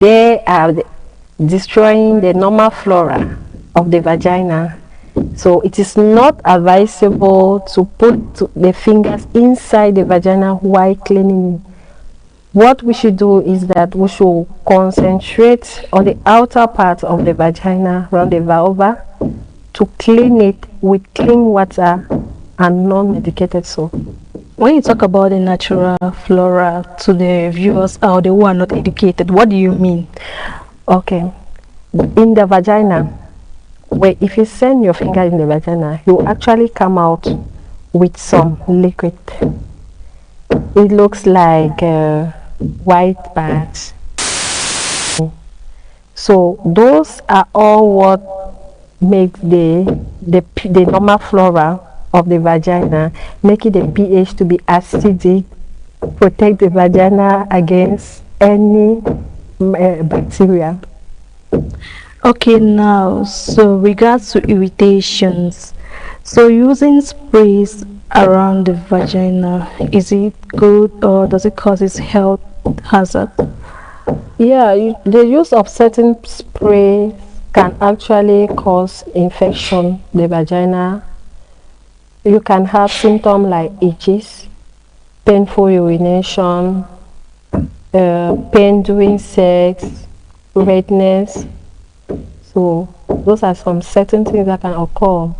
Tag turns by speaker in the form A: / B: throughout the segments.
A: they are destroying the normal flora of the vagina. So it is not advisable to put the fingers inside the vagina while cleaning. What we should do is that we should concentrate on the outer part of the vagina, around the vulva, to clean it with clean water and non-medicated soap.
B: When you talk about the natural flora to the viewers or the who are not educated, what do you mean?
A: Okay, in the vagina, where if you send your finger in the vagina, you actually come out with some liquid. It looks like white pads. So those are all what makes the normal flora of the vagina, making the pH to be acidic, protect the vagina against any bacteria.
B: Okay, now, so regards to irritations, so using sprays around the vagina, is it good or does it cause its health hazard?
A: Yeah, the use of certain sprays can actually cause infection the vagina. You can have symptoms like itches, painful urination, pain during sex, redness. So those are some certain things that can occur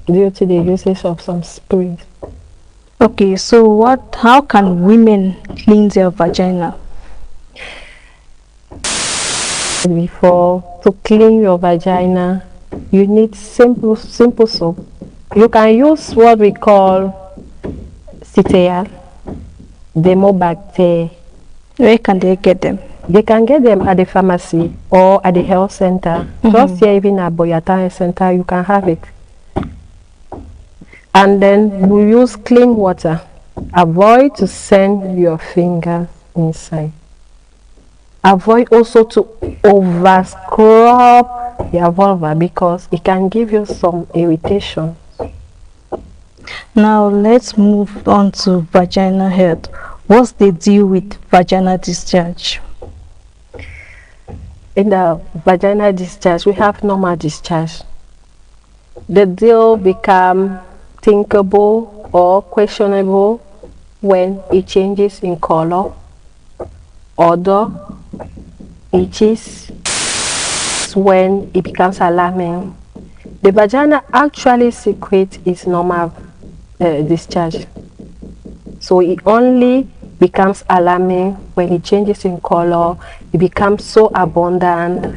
A: due to the usage of some sprays.
B: Okay, so how can women clean their vagina?
A: Before, to clean your vagina, you need simple soap. You can use what we call Citea, Demobacter.
B: Where can they get them?
A: They can get them at the pharmacy or at the health center. Just here, even at Boyata Center, you can have it. And then we use clean water. Avoid to send your fingers inside. Avoid also to over scrub your vulva because it can give you some irritation.
B: Now let's move on to vaginal health. What's the deal with vaginal discharge?
A: In the vaginal discharge, we have normal discharge. The deal become thinkable or questionable when it changes in color, odor, itches, when it becomes alarming. The vagina actually secretes its normal discharge. So it only becomes alarming when it changes in color, it becomes so abundant,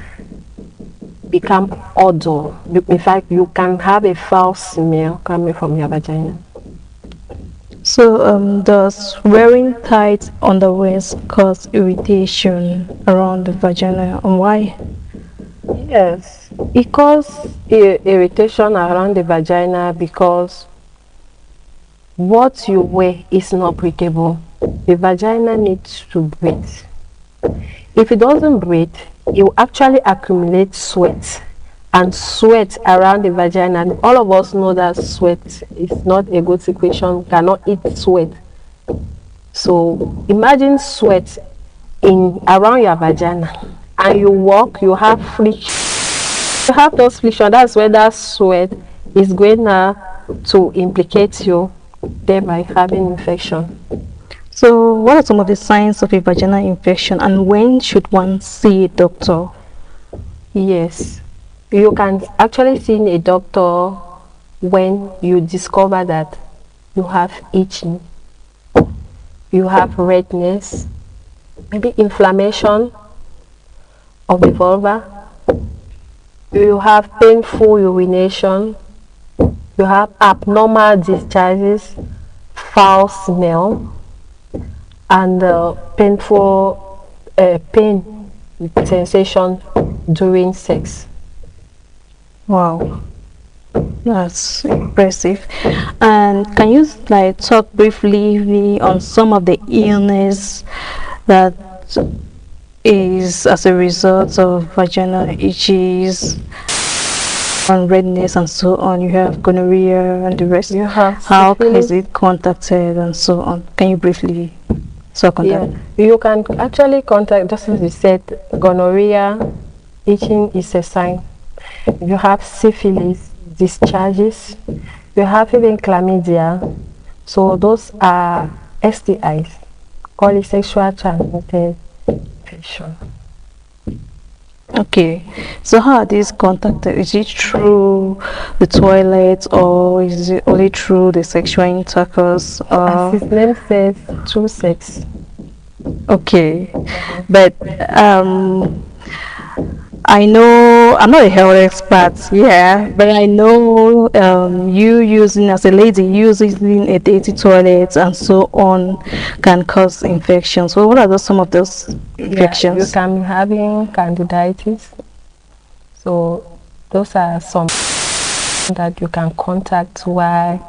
A: become odor. In fact, you can have a foul smell coming from your vagina.
B: So does wearing tight underwear cause irritation around the vagina, and why?
A: Yes, it causes irritation around the vagina because what you wear is not breathable. The vagina needs to breathe. If it doesn't breathe, it will actually accumulate sweat and sweat around the vagina. And all of us know that sweat is not a good situation. We cannot eat sweat. So imagine sweat around your vagina, and you walk, you have friction. You have those friction. That's where that sweat is going to implicate you, thereby having infection.
B: So what are some of the signs of a vaginal infection, and when should one see a doctor?
A: Yes, you can actually see a doctor when you discover that you have itching, you have redness, maybe inflammation of the vulva, you have painful urination, you have abnormal discharges, foul smell, and painful pain sensation during sex.
B: Wow, that's impressive. And can you talk briefly on some of the illness that is as a result of vaginal itches and redness and so on? You have gonorrhea and the rest.
A: You have
B: How is it contacted and so on? Can you briefly? So contact.
A: Yeah, you can actually contact, just as you said, gonorrhea, itching is a sign. If you have syphilis, discharges, you have even chlamydia, so those are STIs, called sexual transmitted infection.
B: Okay, so how are these contacted? Is it through the toilet or is it only through the sexual intercourse?
A: As his name says, through sex.
B: Okay, but I know I'm not a health expert, yeah, but I know you using as a lady using a dirty toilet and so on can cause infections. So what are some of those
A: Yeah, you
B: infections?
A: can be having candidiasis. So those are some that you can contact while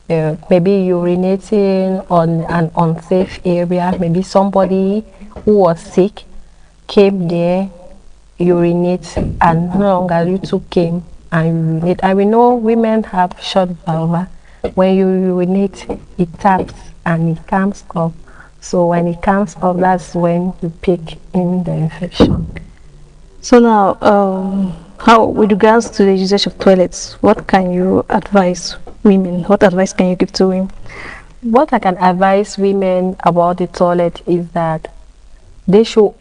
A: maybe urinating on an unsafe area. Maybe somebody who was sick came there, urinate, and no longer you two came and urinate. And we know women have short vulva. When you urinate, it taps and it comes up. So when it comes up, that's when you pick in the infection.
B: So now, how with regards to the usage of toilets, what can you advise women? What advice can you give to women?
A: What I can advise women about the toilet is that they should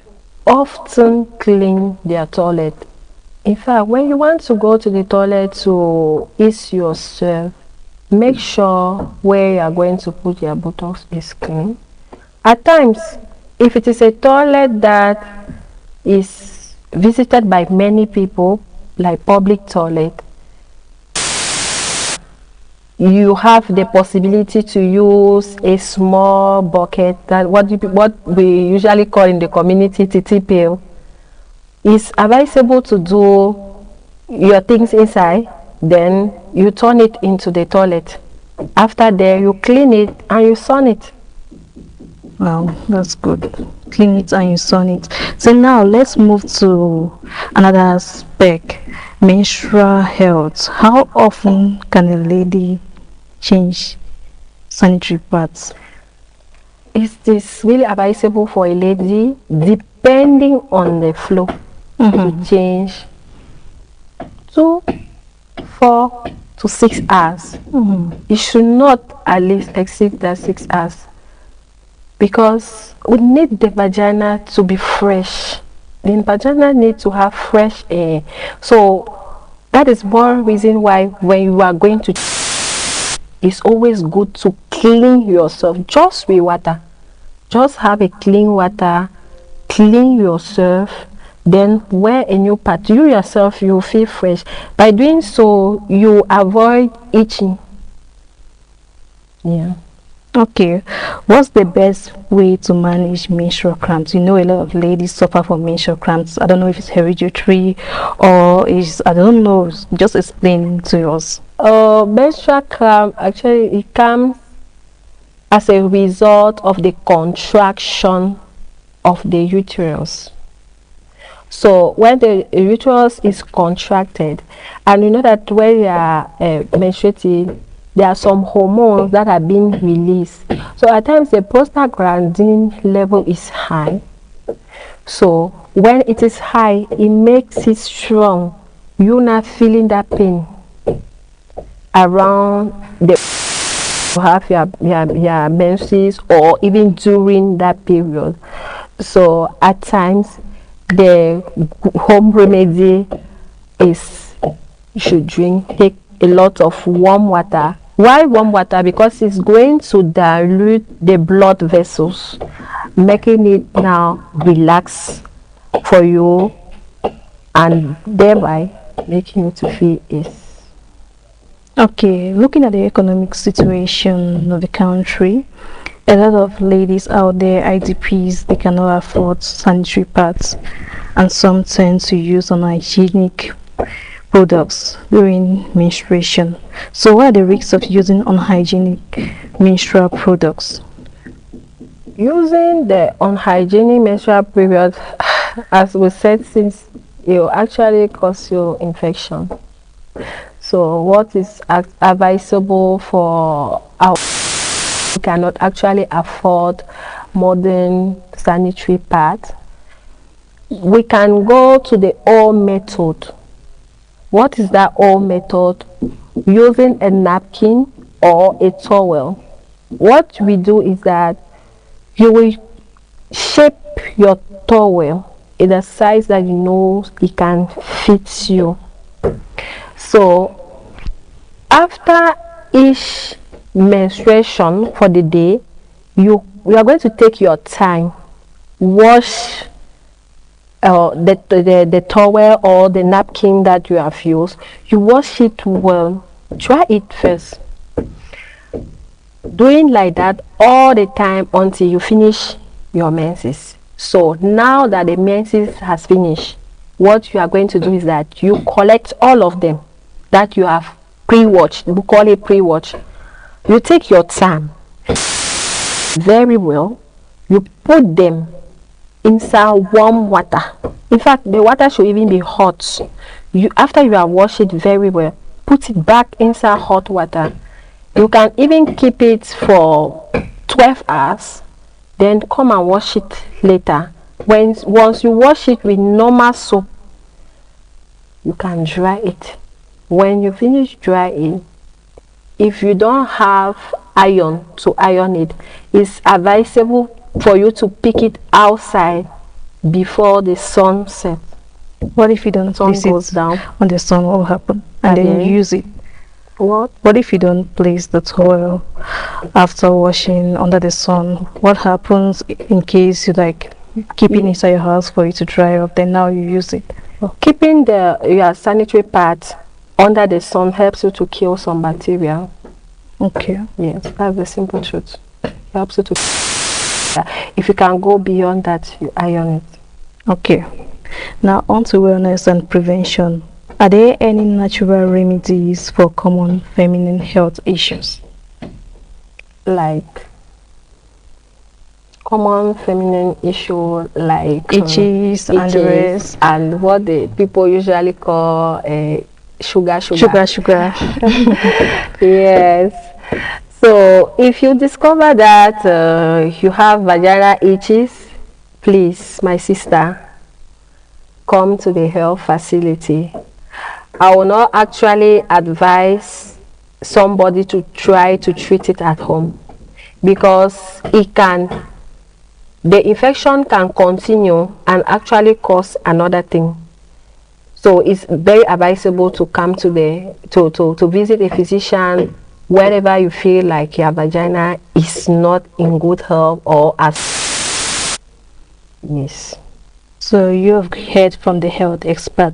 A: often clean their toilet. In fact, when you want to go to the toilet to ease yourself, make sure where you are going to put your bottles is clean. At times, if it is a toilet that is visited by many people, like public toilet, you have the possibility to use a small bucket, that what we usually call in the community titi pail. It's advisable to do your things inside, then you turn it into the toilet. After there, you clean it and you sun it.
B: Wow, that's good. Clean it and you sun it. So now let's move to another aspect, menstrual health. How often can a lady change sanitary pads?
A: Is this really advisable for a lady, depending on the flow, to change 2, 4 to 6 hours? It should not at least exceed that 6 hours, because we need the vagina to be fresh. The vagina needs to have fresh air. So that is one reason why when you are going to, it's always good to clean yourself just with water. Just have a clean water, clean yourself, then wear a new pad. You yourself, you feel fresh. By doing so, you avoid itching. Yeah.
B: Okay, what's the best way to manage menstrual cramps? You know, a lot of ladies suffer from menstrual cramps. I don't know if it's hereditary or is, I don't know. Just explain to us.
A: Menstrual cramp, actually it comes as a result of the contraction of the uterus. So when the uterus is contracted, and you know that when you are menstruating, there are some hormones that are being released. So at times the prostaglandin level is high. So when it is high, it makes it strong. You're not feeling that pain around the have your menses, or even during that period. So at times the home remedy is you should take a lot of warm water. Why warm water? Because it's going to dilute the blood vessels, making it now relax for you, and thereby making you to feel ease.
B: Okay, looking at the economic situation of the country, a lot of ladies out there, IDPs, they cannot afford sanitary pads, and some tend to use unhygienic products during menstruation. So what are the risks of using unhygienic menstrual products?
A: Using the unhygienic menstrual period, as we said, since it will actually cause you infection. So what is advisable for our who cannot actually afford modern sanitary pads, we can go to the old method. What is that old method? Using a napkin or a towel. What we do is that you will shape your towel in a size that you know it can fit you. So after each menstruation for the day, you are going to take your time, wash the towel or the napkin that you have used. You wash it well, dry it first, doing like that all the time until you finish your menses. So now that the menses has finished, what you are going to do is that you collect all of them that you have pre-watched. We call it pre-watch. You take your time very well, you put them inside warm water. In fact, the water should even be hot. After you have washed it very well, put it back inside hot water. You can even keep it for 12 hours, then come and wash it later. Once you wash it with normal soap, you can dry it. When you finish drying, if you don't have iron to iron it, it's advisable for you to pick it outside before the sun sets.
B: What if you don't
A: Sun
B: place
A: goes
B: it
A: down.
B: on the sun? What will happen? And then
A: Again?
B: you use it.
A: What
B: if you don't place the towel after washing under the sun? What happens in case you like keep it inside your house for it to dry up, then now you use it?
A: Keeping your sanitary pads under the sun helps you to kill some bacteria.
B: Okay.
A: Yes, that's the simple truth. It helps you to. If you can go beyond that, you iron it.
B: Okay. Now on to wellness and prevention. Are there any natural remedies for common feminine health issues?
A: Like common feminine issue like
B: Itches and the rest.
A: and what the people usually call sugar.
B: Sugar.
A: Yes. So if you discover that you have vaginal itches, please, my sister, come to the health facility. I will not actually advise somebody to try to treat it at home, because the infection can continue and actually cause another thing. So it's very advisable to come to visit a physician wherever you feel like your vagina is not in good health or as. Yes.
B: So you have heard from the health expert.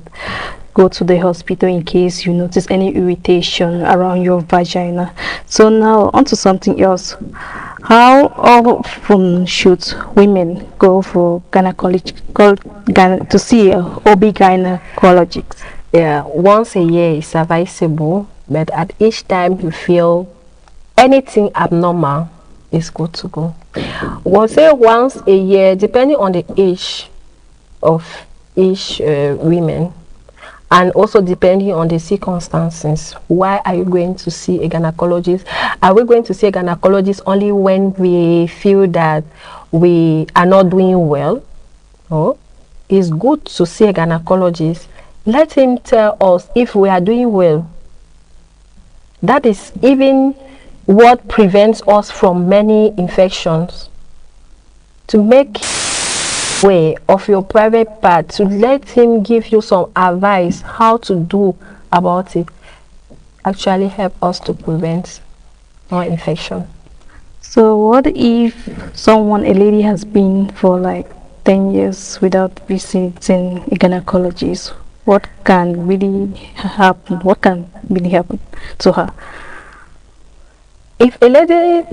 B: Go to the hospital in case you notice any irritation around your vagina. So now on to something else. How often should women go for to see a OB-gynecologist?
A: Yeah, once a year is advisable, but at each time you feel anything abnormal, it's good to go. We'll say once a year, depending on the age of each women, and also depending on the circumstances. Why are you going to see a gynecologist? Are we going to see a gynecologist only when we feel that we are not doing well? No, it's good to see a gynecologist. Let him tell us if we are doing well. That is even what prevents us from many infections. To make way of your private part, to let him give you some advice how to do about it, actually help us to prevent more infection.
B: So what if a lady has been for like 10 years without visiting a gynecologist? What can really happen? What can really happen to her?
A: If a lady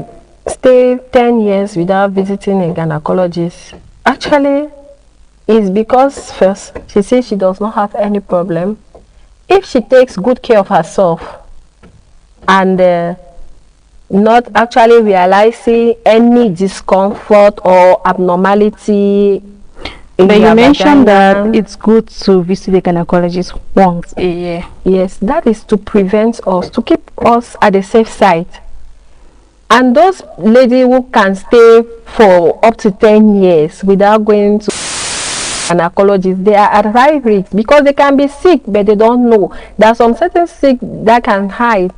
A: stay 10 years without visiting a gynecologist, actually it's because first she says she does not have any problem. If she takes good care of herself and not actually realizing any discomfort or abnormality.
B: But you mentioned that it's good to visit a gynecologist once a year.
A: Yes, that is to prevent us, to keep us at the safe side. And those ladies who can stay for up to 10 years without going to an oncologist, they are at high risk because they can be sick but they don't know. There are some certain sick that can hide.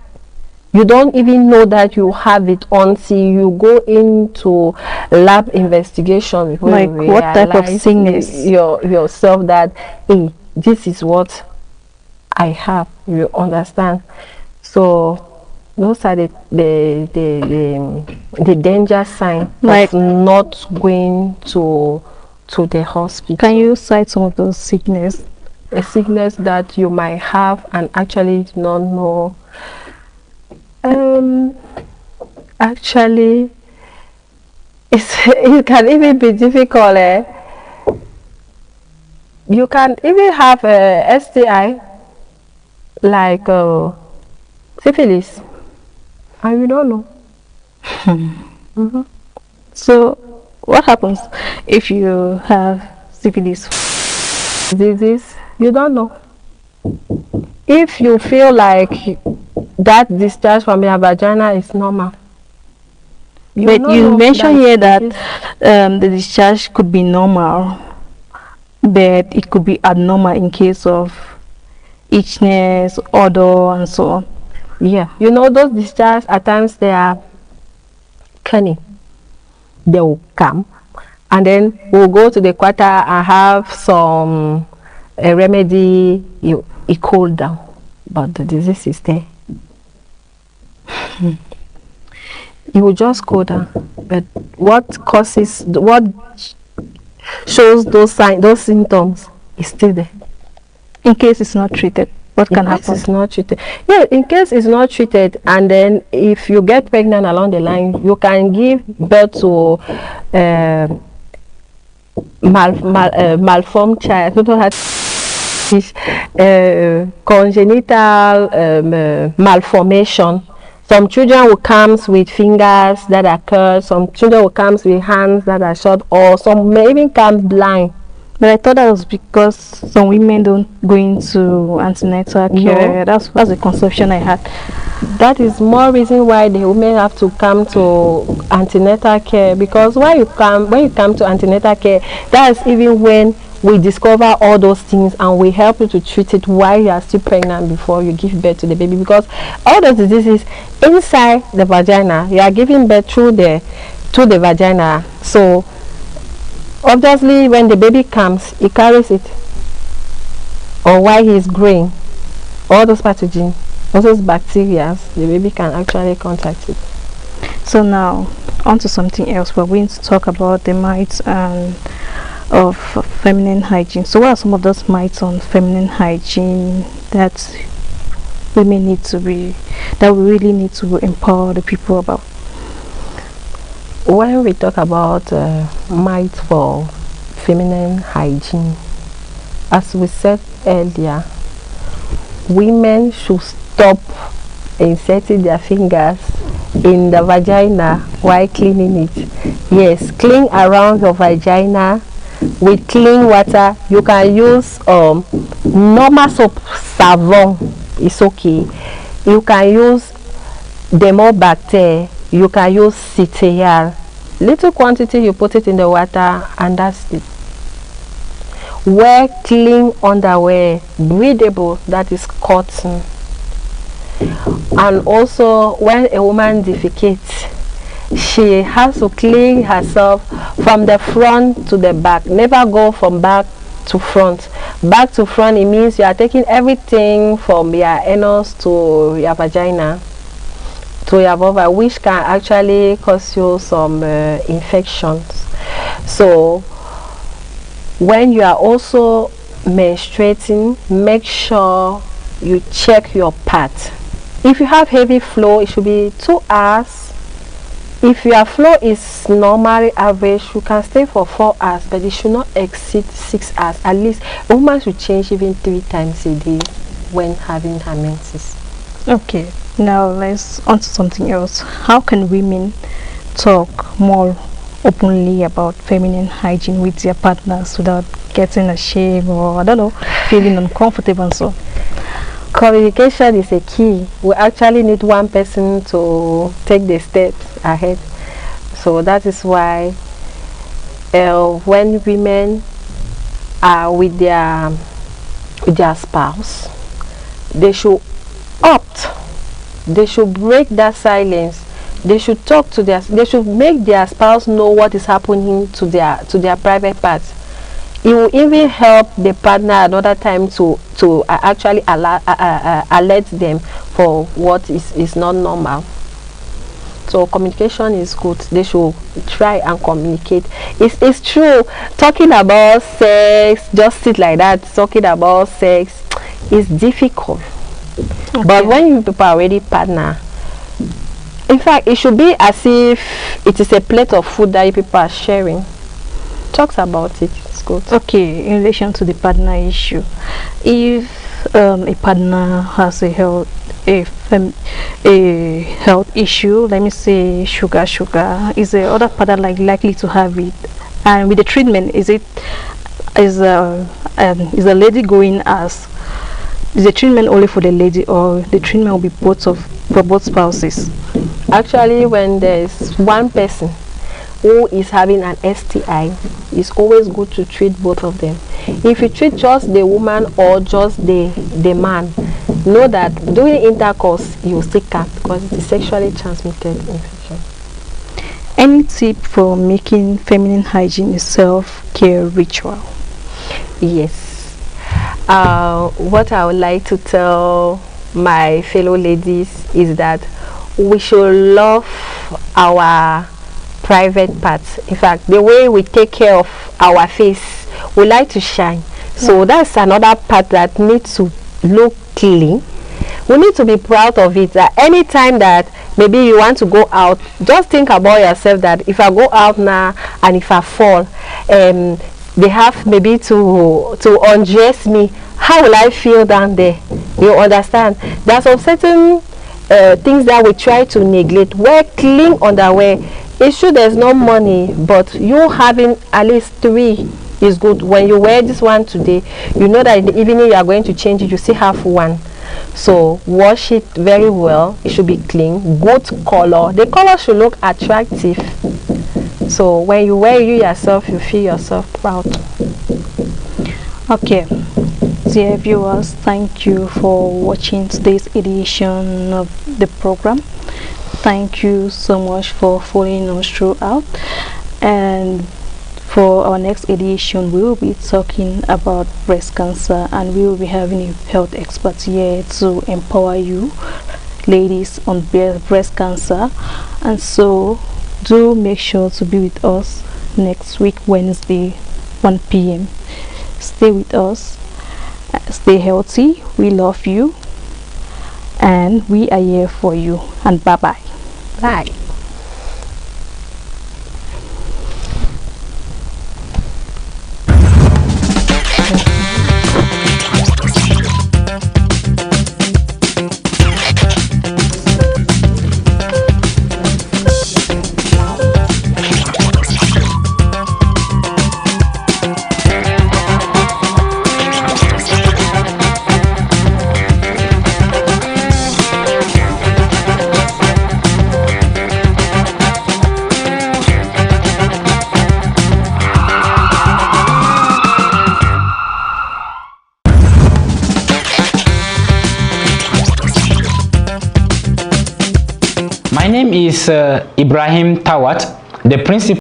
A: You don't even know that you have it until you go into lab investigation before
B: Like
A: you
B: what type of
A: realize
B: sickness?
A: yourself that, hey, this is what I have. You understand? So those are the danger sign
B: Like,
A: of not going to the hospital.
B: can you cite some of those sickness?
A: A sickness that you might have and actually do not know. Actually, it can even be difficult. You can even have a STI like syphilis, and you don't know.
B: So, what happens if you have syphilis?
A: Disease, you don't know. If you feel like that discharge from your vagina is normal,
B: But
A: don't
B: you
A: know
B: mentioned here that
A: it is.
B: the discharge could be normal, but it could be abnormal in case of itchiness, odor, and so on.
A: Yeah, you know those discharge at times they are cunning. They will come, and then we'll go to the quarter and have some a remedy. It cool down, but the disease is there. You will just go down, but what shows those signs, those symptoms, is still there.
B: In case it's not treated, what can
A: In case
B: happen?
A: it's not treated, yeah, in case it's not treated, and then if you get pregnant along the line, you can give birth to malformed child. People have congenital malformation. Some children will come with fingers that are cut, some children will come with hands that are short, or some may even come blind.
B: But I thought that was because some women don't go into antenatal care.
A: No.
B: That's the conception I had.
A: That is more reason why the women have to come to antenatal care, because when you come to antenatal care, that's even when we discover all those things and we help you to treat it while you are still pregnant before you give birth to the baby, because all those diseases inside the vagina, you are giving birth through the vagina. So obviously when the baby comes, he carries it, or while he is growing, all those pathogens, all those bacteria, the baby can actually contact it.
B: So now, on to something else. We're going to talk about the myths and of feminine hygiene. So what are some of those myths on feminine hygiene that women need to be, that we really need to empower the people about?
A: When we talk about myths for feminine hygiene, as we said earlier, women should stop inserting their fingers in the vagina while cleaning it. Yes, clean around your vagina with clean water. You can use normal soap, savon, it's okay. You can use demobacter, you can use citral. Little quantity, you put it in the water and that's it. Wear clean underwear, breathable, that is cotton. And also when a woman defecates, she has to clean herself from the front to the back. Never go from back to front. Back to front, it means you are taking everything from your anus to your vagina to your vulva, which can actually cause you some infections. So when you are also menstruating, make sure you check your pad. If you have heavy flow, it should be 2 hours. If your flow is normally average, you can stay for 4 hours, but it should not exceed 6 hours. At least a woman should change even 3 times a day when having her menses.
B: Okay, now let's on to something else. How can women talk more openly about feminine hygiene with their partners without getting ashamed or, I don't know, feeling uncomfortable and so?
A: Communication is a key. We actually need one person to take the steps ahead. So that is why when women are with their spouse, they should opt, they should break that silence, they should talk to they should make their spouse know what is happening to their private parts. It will even help the partner another time to actually alert them for what is not normal. So communication is good. They should try and communicate. It's true, talking about sex, just sit like that talking about sex is difficult.
B: Okay.
A: But when you people are already partner, in fact, it should be as if it is a plate of food that you people are sharing. Talks about it. It's good.
B: Okay, in relation to the partner issue, if a partner has a health issue, let me say sugar, is the other partner likely to have it? And with the treatment, is the lady going as, is the treatment only for the lady, or the treatment will be for both spouses?
A: Actually, when there's one person who is having an STI, it's always good to treat both of them. If you treat just the woman or just the man, know that during intercourse you will still catch, because it is sexually transmitted infection.
B: Any tip for making feminine hygiene a self-care ritual?
A: Yes. What I would like to tell my fellow ladies is that we should love our private parts. In fact, the way we take care of our face, we like to shine. So that's another part that needs to look clean. We need to be proud of it. That anytime that maybe you want to go out, just think about yourself that if I go out now and if I fall, they have maybe to undress me, how will I feel down there? You understand? There's some certain things that we try to neglect. Wear clean underwear. It's true there's no money, but you having at least 3 is good. When you wear this one today, you know that in the evening you are going to change it, you still have one. So wash it very well. It should be clean, good color. The color should look attractive. So when you wear you yourself, you feel yourself proud.
B: Okay, dear viewers, thank you for watching today's edition of the program. Thank you so much for following us throughout, and for our next edition we will be talking about breast cancer, and we will be having a health expert here to empower you ladies on breast cancer. And so do make sure to be with us next week, Wednesday, 1 p.m. Stay with us, stay healthy, we love you, and we are here for you. And bye bye.
A: Bye.
C: My name is Ibrahim Tawat, the principal